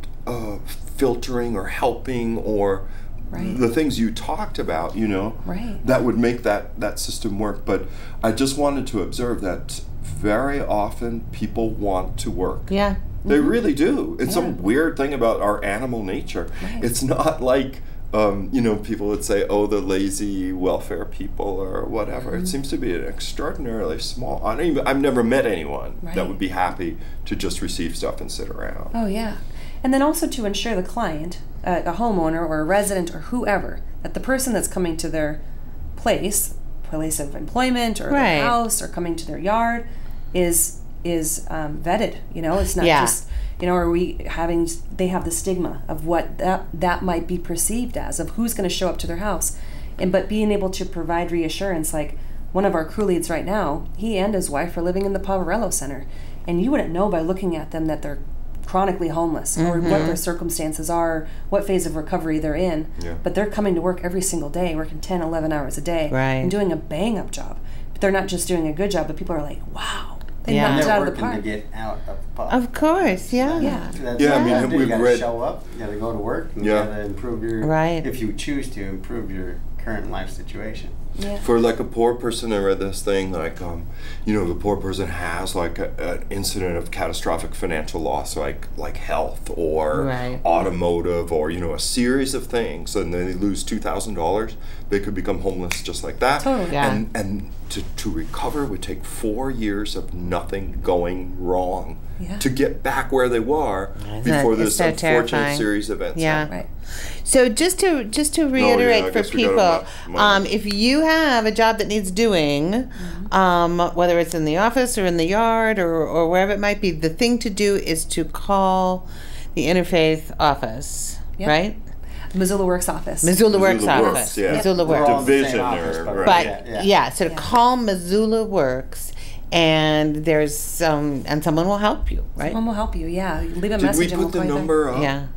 filtering or helping or the things you talked about, that would make that system work. But I just wanted to observe that very often people want to work. Yeah. They really do. It's some weird thing about our animal nature. It's not like, people would say, oh, the lazy welfare people or whatever. It seems to be an extraordinarily small, I've never met anyone that would be happy to just receive stuff and sit around. Oh, yeah. And then also to ensure the client, a homeowner or a resident or whoever, that the person that's coming to their place of employment or their house or coming to their yard is vetted. It's not just, are they have the stigma of what that might be perceived as, of who's going to show up to their house. But being able to provide reassurance, like one of our crew leads right now, he and his wife are living in the Pavalone Center. And you wouldn't know by looking at them that they're chronically homeless or what their circumstances are, what phase of recovery they're in. But they're coming to work every single day, working 10, 11 hours a day and doing a bang-up job. But they're not just doing a good job, but people are like, wow, they knocked it out of the park. To get out of the park. Of course, You gotta show up, you gotta go to work, and you gotta improve your, if you choose to, improve your current life situation. For like a poor person, I read this thing like, if a poor person has like an incident of catastrophic financial loss, like health or automotive or a series of things, and then they lose $2,000, they could become homeless just like that. Totally. And to recover would take 4 years of nothing going wrong to get back where they were before this unfortunate series of events. Right. So just to reiterate for people, if you have a job that needs doing, whether it's in the office or in the yard or wherever it might be, the thing to do is to call the Interfaith office, right? Missoula Works office. Missoula Works office. Missoula Works. Division so to call Missoula Works, and there's and someone will help you, right? Someone will help you, Leave a Did message. we put the number up?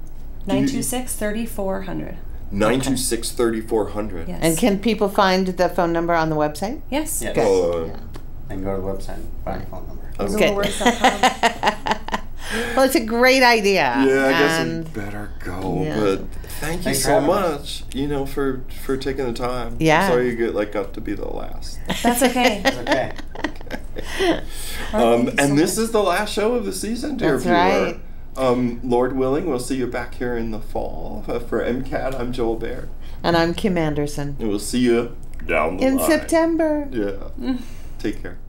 926-3400. 926-3400. Yes. And can people find the phone number on the website? Yes. Yes. Good. And go to the website, find the phone number. MissoulaWorks.com. Well, it's a great idea. Yeah, I guess we better go. Yeah. But thank you so much, for taking the time. Yeah. I'm sorry you got to be the last. That's okay. That's okay. And this is the last show of the season, dear That's viewer. right. Lord willing, we'll see you back here in the fall. For MCAT, I'm Joel Baird. And I'm Kim Anderson. And we'll see you down the in line. September. Yeah. Take care.